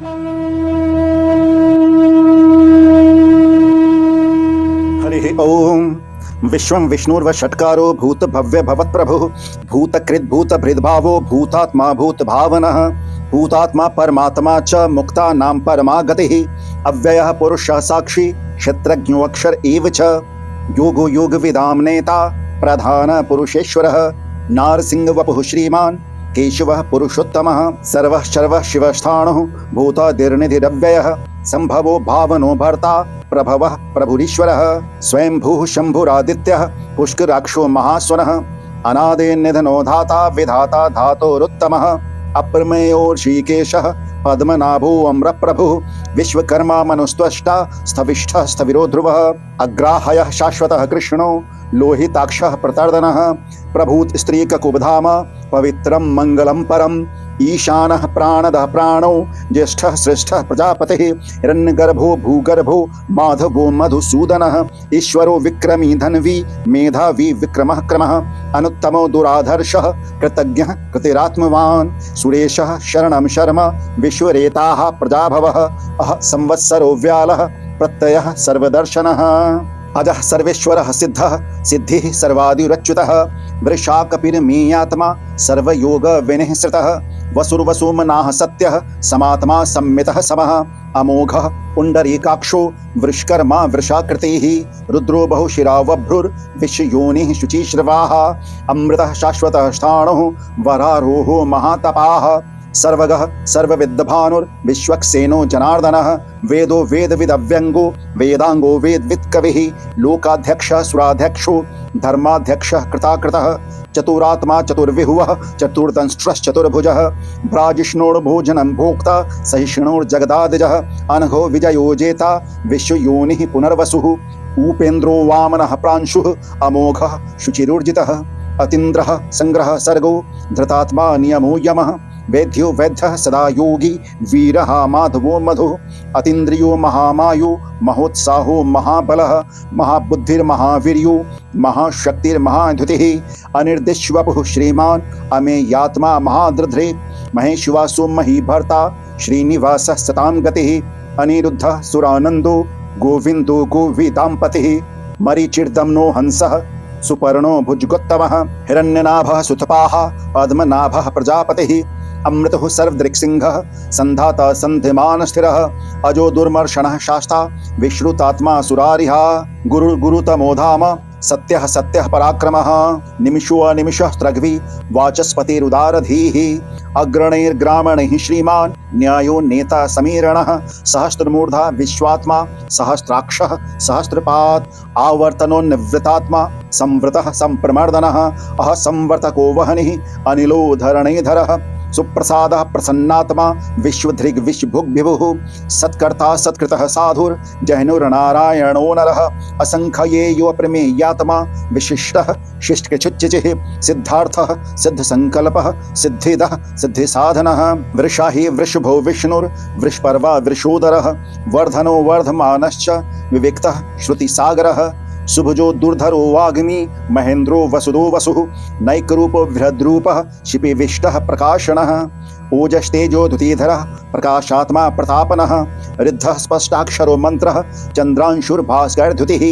हरि ओम। विश्वं विष्णुर्वषट्कारो भूत भव्य भवत् प्रभु भूतकृत भूत भृद्भावो भूतात्मा भूत भावनः भूतात्मा परमात्मा च मुक्ता नाम परमा गतिः अव्ययः पुरुषः साक्षी क्षेत्रज्ञो अक्षर एव च योगो योग विदाम नेता प्रधान पुरुषेश्वरः नारसिंह वपुः श्रीमान केशवः पुरुषोत्तमः सर्वः सर्वः शिवस्थाणुः भूतादिर्निधिरव्ययः संभवो भावनो भर्ता प्रभवः प्रभुरीश्वरः स्वयंभूः शंभुरादित्यः पुष्कराक्षो महास्वनः अनादि निधनो धाता विधाता धातोरुत्तमः अप्रमेयो ऋषिकेशः पद्मनाभो अम्रप्रभुः विश्वकर्मा मनुस्त्वष्टा स्थविष्ठः स्थविरो ध्रुवः अग्राह्यः शाश्वतः कृष्णो लोहिताक्षः प्रतर्दनः प्रभूत स्त्रीककुबधाम पवित्रं मंगलम परम ईशानः प्राणदः प्राणो ज्येष्ठः श्रेष्ठः प्रजापतिः हिरण्यगर्भो भूगर्भो माधवो मधुसूदनः ईश्वरो विक्रमी धन्वी मेधावी विक्रमः क्रमः अनुत्तमो दुराधर्षः कृतज्ञः कृतिरात्मवान् सुरेशः शरणं शर्म विश्वरेताः प्रजाभवः अह संवत्सरो व्यालः प्रत्ययः सर्वदर्शनः अजः सर्वेश्वरः सिद्धः सिद्धिः सर्वादिरच्युतः वृषाकपिर्मीयात्मा सर्वयोग विनिःसृतः वसुर्वसुमनाः सत्यः समात्मा सम्मितः समः अमोघः पुण्डरीकाक्षो वृषकर्मा वृषाकृतिः रुद्रो बहुशिरावभ्रुर्विश्वयोनिः शुचिश्रवाः अमृतः शाश्वतः स्थाणुः वरारोहो महातपाः सर्वगः सर्वविद्भानुर्विश्वक्सेनो जनार्दनः वेदो वेदविदव्यङ्गो वेदांगो वेदवित्कविः लोकाध्यक्षः सुराध्यक्षो धर्माध्यक्षः कृताकृतः चतुरात्मा चतुर्विहुवः चतुर्दंष्ट्रश्चतुर्भुजः भ्राजिष्णोर्भोजनं भोक्ता सहिष्णुर्जगदादिजः अनघो विजयो जेता विश्वयोनिः पुनर्वसुः उपेन्द्रो वामनः प्रांशुः अमोघः शुचिरुर्जितः अतीन्द्रः संग्रह सर्गो धृतात्मा नियमो यमः वेद्यो वैद्यः सदा योगी वीरः माधवो मधुः अतीन्द्रियो महामायो महोत्साहो महाबलः महाबुद्धिर्महावीर्यो महाशक्तिर्महाधुतिः अनिर्दिश्वपुः श्रीमान् अमेयात्मा महादृध्रे महेश्वासो महीभर्ता श्रीनिवासः सतां गतिः अनिरुद्धः सुरानन्दो गोविन्दो गोविदाम्पतिः मरीचिर्दम्नो हंसः सुपर्णो भुजगोत्तमः हिरण्यनाभः सुतपाः पद्मनाभः प्रजापतिः अमृतः सर्वदृक्सिंहः संधाता संधिमान स्थिरः अजो दुर्मर्षणः शास्ता विश्रुतात्मा सुरारिः गुरुतमो धाम सत्यः सत्यः पराक्रमः निमिषो अनिमिषः त्रग्वी वाचस्पतिरुदारधीः अग्रणैर्ग्रामणैः श्रीमान् न्यायो नेता समीरणः सहस्त्रमूर्धा विश्वात्मा सहस्राक्षः सहस्त्रपात् आवर्तनोन्निवृतात्मा संवृतः संप्रमर्दनः अह संवर्तको वहनिः अनिलो धरणीधरः सुप्रसादः प्रसन्नात्मा विश्वधृग् विश्वभुग्विभुः सत्कर्ता सत्कृतः साधुर्जहनुर्नारायणो नरः असंख्येयो अप्रमेयात्मा विशिष्टः शिष्टकृचिः सिद्धार्थः सिद्धसंकल्पः सिद्धिदः सिद्धिसाधनः वृषाहि वृषभो विष्णुर्वृषपर्वा वृषोदरः वर्धनो वर्धमानश्च विविक्तः श्रुतिसागरः सुभुजो दुर्धरो वाग्मी महेन्द्रो वसुदो वसुः नैकरूपो बृहद्रूपः शिपिविष्टः प्रकाशनः ओजस्तेजो द्युतिधरः प्रकाशात्मा प्रतापनः ऋद्धः स्पष्टाक्षरो मंत्रः चंद्रांशुर्भास्करद्युतिः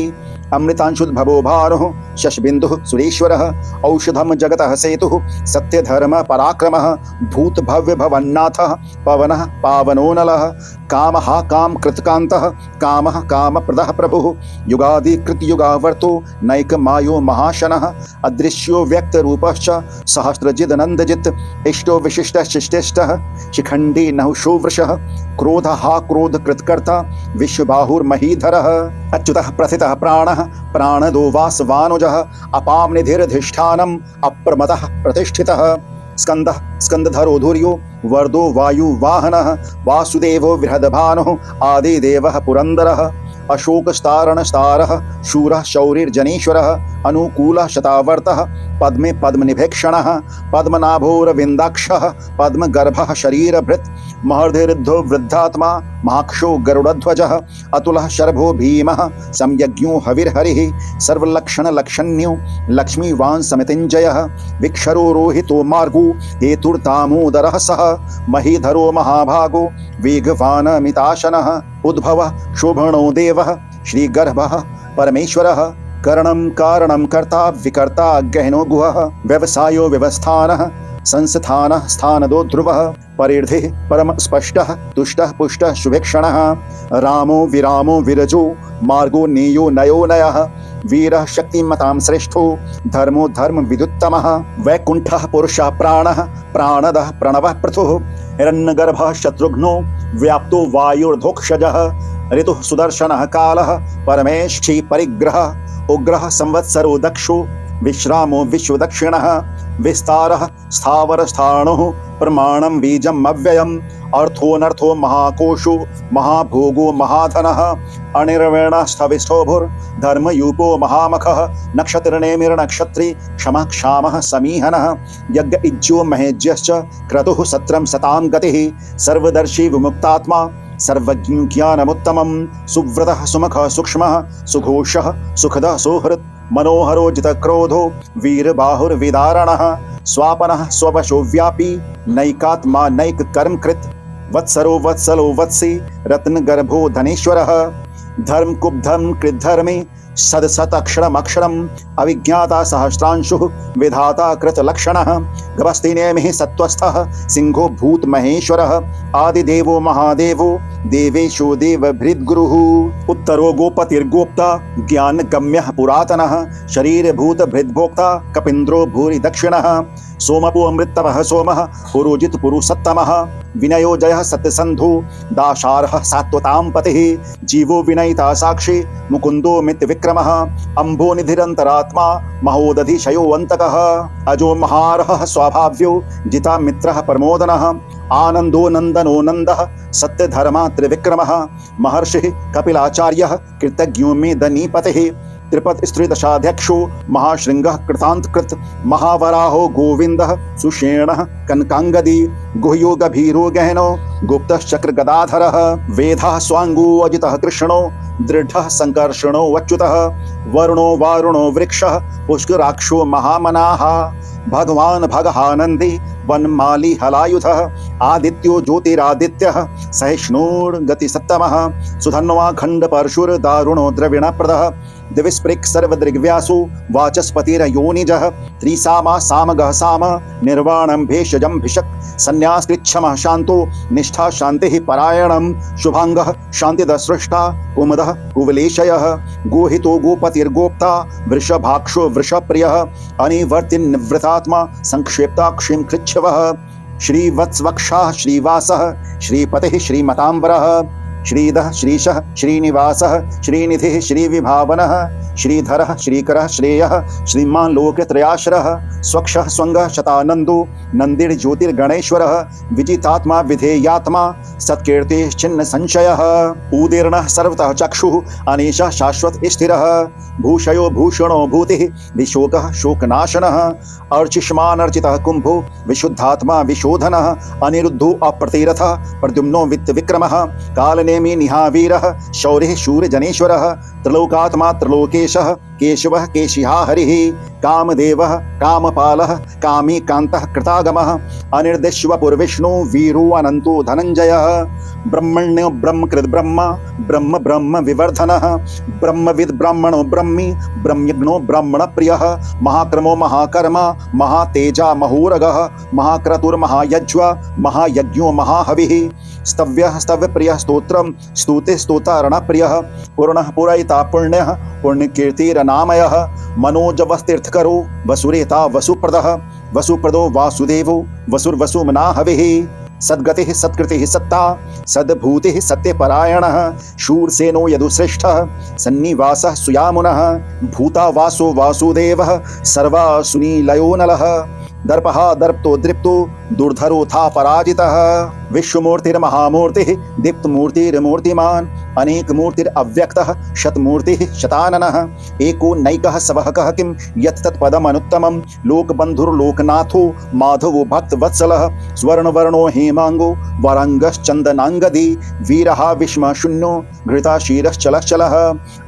अमृतांशुद्भवो भानुः शशबिन्दुः सुरेश्वरः औषधं जगतः सेतुः सत्यधर्म पराक्रमः भूतभव्य भवन्नाथः पवनः पावनो नलः कामः काम कृतकान्तः कामः कामप्रदः प्रभुः युगादि कृतयुगावर्तो नैकमायो महाशनः अदृश्यो व्यक्तरूपश्च सहस्रजिदनन्दजित् इष्टो विशिष्टः शिष्टेष्टः शिखण्डी नहुषो वृषः क्रोधः क्रोध कृतकर्ता विश्वबाहुर्महीधरः अच्युतः प्रथितः प्राणः प्राणदो वासवानुजः अपाम्निधिरधिष्ठानम् अप्रमतः प्रतिष्ठितः स्कंदः स्कंदधरो धुर्यो वर्दो वायुवाहनः वासुदेवो बृहद्भानुः आदिदेवः पुरन्दरः अशोकस्तारणस्तारः शूरः शौरिर्जनेश्वरः अनुकूलः शतावर्तः पद्मे पद्मनिभेक्षणः पद्मनाभोरविन्दाक्षः पद्मगर्भः शरीरभृत् महर्धिरुद्धो वृद्धात्मा महाक्षो गरुडध्वजः अतुलः शर्भो भीमः संयज्ञो हविर्हरिः सर्वलक्षणलक्षण्यो लक्ष्मीवान् समितिञ्जयः विक्षरो रोहितो मार्गो हेतुर्तामोदरः सः महीधरो महाभागो वेगवान् मिताशनः उद्भवः शोभनो देवः श्रीगर्भः परमेश्वरः करणं कारणं कर्ता विकर्ता गहनो गुहः व्यवसायो व्यवस्थानः संस्थानः स्थानदो ध्रुवः परिर्धिः परम स्पष्टः तुष्टः पुष्टः शुभेक्षणः रामो विरामो विरजो मार्गो नेयो नयो नयः वीरः शक्तिमतां श्रेष्ठो धर्मो धर्म विदुत्तमः वैकुण्ठः पुरुषः प्राणः प्राणदः प्रणवः पृथुः हिरण्यगर्भः शत्रुघ्नो व्याप्तो वायुर्धोक्षजः ऋतुः सुदर्शनः कालः परमेष्ठी परिग्रहः उग्रः संवत्सरो दक्षो विश्रामो विश्वदक्षिणः विस्तारः स्थावरस्थाणुः प्रमाणं बीजम् अव्ययम् अर्थोऽनर्थो महाकोशो महाभोगो महाधनः अनिर्वेणः स्थविष्ठोभुर्धर्मयूपो महामखः नक्षत्रनेमिर्नक्षत्री क्षमः क्षामः समीहनः यज्ञ इज्यो महेज्यश्च क्रतुः सत्रं सतां गतिः सर्वदर्शी विमुक्तात्मा सर्वज्ञानमुत्तमं सुव्रतः सुमुखः सूक्ष्मः सुघोषः सुखदः सुहृत् मनोहरो जितक्रोधो वीरबाहुर्विदारणः स्वापनः स्ववशो व्यापी नैकात्मा नैककर्मकृत् वत्सरो वत्सलो वत्सी रत्नगर्भो धनेश्वरः धर्मकुब्धं कृद्धर्मे सदसतक्षरमक्षरम् अविज्ञाता सहस्रांशुः विधाता कृतलक्षणः गभस्तिनेमिः सत्त्वस्थः सिंहो भूतमहेश्वरः आदिदेवो महादेवो देवेशो देवभृद्गुरुः उत्तरो गोपतिर्गोप्ता ज्ञानगम्यः पुरातनः शरीरभूतभृद्भोक्ता कपीन्द्रो भूरि दक्षिणः सोमपो अमृतपः सोमः पुरोजित पुरुषोत्तमः विनयो जयः सत्यसन्धो दाशार्हः सात्वतां पतिः जीवो विनयिता साक्षी मुकुन्दो मितविक्रमः अम्भो निधिरन्तरात्मा महोदधिशयोऽन्तकः अजो महार्हः स्वाभाव्यो जिता मित्रः प्रमोदनः आनन्दो नन्दनो नन्दः सत्यधर्मा त्रिविक्रमः महर्षिः कपिलाचार्यः कृतज्ञो मेदनीपतिः त्रिपद स्त्रीदशाध्यक्षो महाशृंगः कृतान्तकृत महावराहो गोविन्दः सुषेणः कनकांगदी गुह्यो गभीरो गहनो गुप्तश्चक्र गदाधरः वेदः स्वांगो अजितः कृष्णो दृढ़ः संकर्षणो वच्युतः वरुणो वारुणो वृक्षः पुष्कराक्षो महामनाः भगवान् भगहानन्दी वनमाली हलायुधः आदित्यो ज्योतिरादित्यः सहिष्णुर्गतिसत्तमः सुधन्वा खण्ड परशुर दारुणो द्रविणप्रदः दिविस्पृक् सर्वदृग्व्यासो वाचस्पतिरयोनिजः त्रिसामा सामगः साम निर्वाणं भेषजं भिषक् संन्यासकृच्छमः शान्तो निष्ठा शान्तिः परायणं शुभांगः शान्तिदसृष्टा कुमुदः कुवलेशयः गोहितो गोपतिर्गोप्ता वृषभाक्षो वृषप्रियः अनिवर्तिनिवृतात्मा संक्षेप्ता क्षीं कृच्छवः श्रीवत्सवक्षः श्रीवासः श्रीपतिः श्रीमताम्बरः श्रीधः श्रीशः श्रीनिवासः श्रीनिधिः श्रीविभावनः श्रीधरः श्रीकरः श्रेयः श्रीमान् लोकत्रयाश्रयः स्वक्षः स्वङ्गः शतानन्दो नन्दिर्ज्योतिर्गणेश्वरः विजितात्मा विधेयात्मा सत्कीर्तिश्चिन्न संशयः उदीर्णः सर्वतः चक्षुः अनीशः शाश्वत स्थिरः भूषयो भूषणो भूतिः विशोकः शोकनाशनः अर्चिष्मानर्चितः कुम्भो विशुद्धात्मा विशोधनः अनिरुद्धो अप्रतिरथः प्रद्युम्नो वित्तविक्रमः कालनेमि निहावीरः शौरिः शूरजनेश्वरः त्रिलोकात्मा त्रिलोकेशः केशवः केशिहा हरिः कामदेवः कामपालः कामी कान्तः कृतागमः अनिर्दिश्वपुर्विष्णु वीरो अनन्तो धनञ्जयः ब्रह्मण्यो ब्रह्मकृद् ब्रह्म ब्रह्म ब्रह्म विवर्धनः ब्रह्मविद् ब्राह्मणो ब्रह्मी ब्रह्मयज्ञो ब्राह्मणप्रियः महाक्रमो महाकर्मा महातेजा महोरगः महाक्रतुर्महायज्वा महायज्ञो महाहविः स्तव्यः स्तव्यप्रियः स्तोत्रं स्तुतिः स्तोतारणप्रियः पूर्णः पुरयिता पुण्यः पुण्यकीर्तिरनामयः मनोजवस्तीर्थकरो वसुरेता वसुप्रदः वसुप्रदो वासुदेवो वसुर्वसुमना हविः सद्गतिः सत्कृतिः सत्ता सद्भूतिः सत्यपरायणः शूरसेनो यदुश्रेष्ठः सन्निवासः सुयामुनः भूतावासो वासुदेवः सर्वासुनीलयो नलः दर्पः दर्प्तो दृप्तो दुर्धरो था पराजितः। विश्वमूर्तिर्महामूर्तिः दीप्तमूर्तिर्मूर्तिमान् अनेक मूर्तिरव्यक्तः शतमूर्तिः शताननः एको नैकः सवहकः किं यत् तत्पदमनुत्तमं लोकबन्धुर्लोकनाथो माधवो भक्तवत्सलः स्वर्णवर्णो हेमांगो वरांगश्चन्दनांगदी वीरः विस्मशून्यो घृताशीरश्चलश्चलः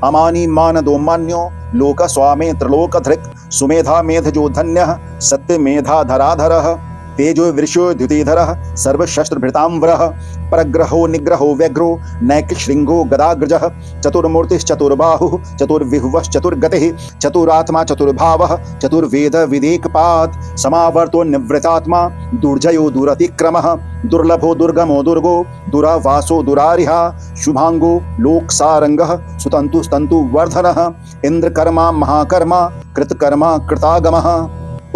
अमानी मानदो मान्यो लोकस्वामे त्रिलोकधृक् सुमेधा मेधजो धन्यः सत्यमेधाधराधरः तेजो वृषो द्युतिधरः सर्वशस्त्रभृतांवरः परग्रहो निग्रहो व्यग्रो नैकशृंगो गदाग्रजः चतुर्मूर्तिश्चतुर्बाहुः चतुर्विहुवश्चतुर्गतिः चतुरात्मा चतुर्भावः चतुर्वेद विदेकपात् समावर्तो निवृतात्मा दुर्जयो दुरतिक्रमः दुर्लभो दुर्गमो दुर्गो दुरावासो दुरारिहा शुभांगो लोकसारंगः सुतंतु वर्धनः इंद्रकर्मा महाकर्मा कृतकर्मा कृतागमः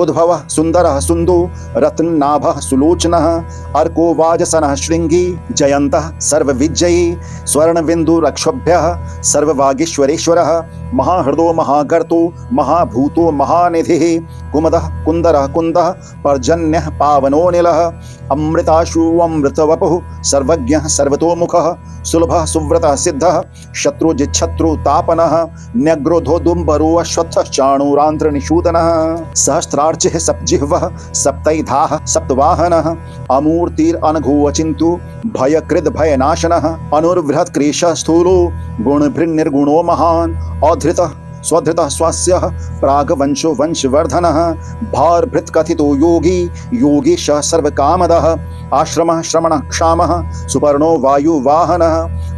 उद्भवः सुंदरः सुंदो रत्ननाभः सुलोचनः अर्को वाजसनः श्रृंगी जयन्तः सर्वविजयी स्वर्णबिन्दुरक्षोभ्यः सर्ववागीश्वरेश्वरः महाहृदो महागर्तो महाभूतो महानिधिः कुमदः कुंदरः कुंदः पर्जन्यः पावनोनिलः अमृताशु अमृतवपुः सर्वज्ञः सर्वतोमुखः सुलभः सुव्रतः सिद्धः शत्रुजिच्छत्रुतापनः न्यग्रोधोदुम्बरो अश्वत्थश्चाणूरान्ध्रनिषूदनः सहस्रार्चिः सप्जिह्वः सप्तैधाः सप्तवाहनः अमूर्तिरनघोऽचिन्तु भयकृद्भयनाशनः अनुर्बृहत्क्रीशः स्थूलो गुणभृन्निर्गुणो महान् अधृतः स्वधृतः स्वस्यः प्रागवंशो वंशवर्धनः भारभृत् कथितो योगी योगीशः सर्वकामदः आश्रमः श्रमणः क्षामः सुपर्णो वायुवाहनः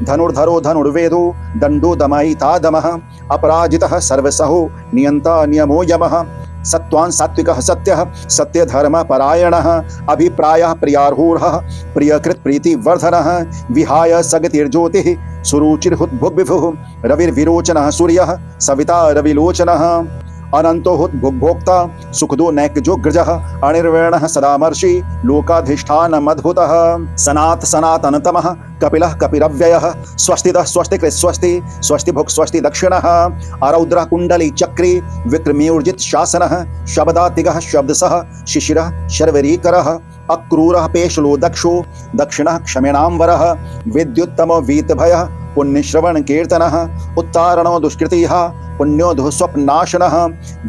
धनुर्धरो धनुर्वेदो दण्डो दमयितादमः अपराजितः सर्वसहो नियन्ता नियमो यमः सत्त्वान् सात्विकः सत्यः सत्यधर्म परायणः अभिप्रायः प्रियार्होर्हः प्रियकृत प्रीतिवर्धनः विहाय सगतिर्ज्योतिः सुरुचिर्हुद्भुग्विभुः रविर्विरोचनः सूर्यः सविता रविलोचनः अनंतो हुद्भुग्भोक्ता सुखदो नैकजोग्रजः अनिर्वेणः सदामर्षि लोकाधिष्ठानमद्भुतः सनात सनातनतमः कपिलः कपिरव्ययः स्वस्तितः स्वस्तिकृत् स्वस्ति स्वस्तिभुक् स्वस्ति दक्षिणः अरौद्रः कुण्डली चक्री विक्रमेर्जित शासनः शब्दातिगः शब्दसः शिशिरः शर्वरीकरः अक्रूरः पेशलो दक्षो दक्षिणः क्षमेणांवरः विद्युत्तमो वीतभयः पुण्यश्रवण कीर्तनः उत्तारणो दुष्कृतिः पुण्यो दुःस्वप्नाशनः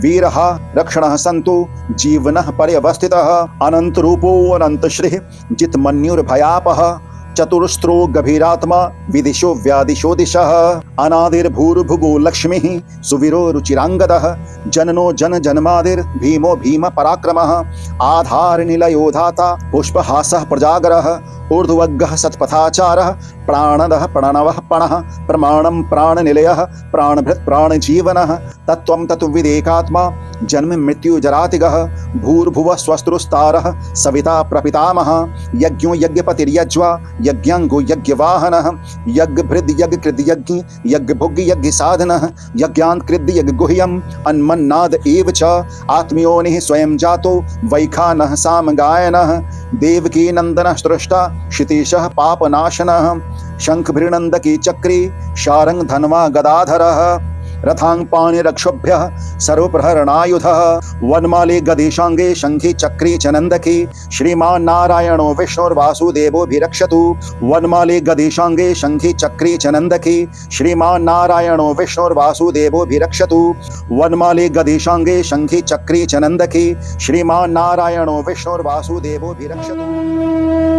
वीरः रक्षणः सन्तु जीवनः पर्यवस्थितः अनंत रूपो अनंत श्रीः जितमन्युर्भयापः चतुर्स्त्रो गभीरात्मा विदिशो व्यादिशो दिशः अनादिर्भूर्भुगो लक्ष्मीः सुवीरो रुचिरांगदः जननो जन जन्मादिर् भीमो भीम पराक्रमः आधार निलयो धाता पुष्पहासः प्रजागरः ऊर्ध्वगः सत्पथाचारः प्राणदः प्रणवः पणः प्रमाणं प्राणनिलयः प्राणभृत् प्राणजीवनः तत्त्वं तत्त्वविदेकात्मा जन्म मृत्यु जरातिगः भूर्भुवः स्वस्त्रुस्तारः सविता प्रपितामहः यज्ञो यज्ञपतिर्यज्वा यज्ञांगो यज्ञवाहनः यज्ञभृद् यज्ञकृद् यज्ञ यज्ञभुग् यज्ञसाधनः यज्ञान्तकृद् यज्ञगुह्यम् अन्मन्नाद एव च आत्मयोनिः स्वयं जातो वैखानः सामगायनः देवकी नन्दनः सृष्टा क्षितीशः पापनाशनः शंखभृनन्दकी चक्री शारंग धन्वा गदाधरः रथांग पाणिरक्षोभ्यः सर्वप्रहरणायुधः वनमाले गदेशांगे शंखी चक्री च नंदकी श्रीमान नारायणो विष्णुर्वासुदेवोभिरक्षतु वनमाले गदेशांगे शंखी चक्री च नंदकी श्रीमान नारायणो विष्णुर्वासुदेवोभिरक्षतु वनमाले गदेशांगे शंखी चक्री च नंदकी श्रीमान नारायणो विष्णुर्वासुदेवोभिरक्षतु।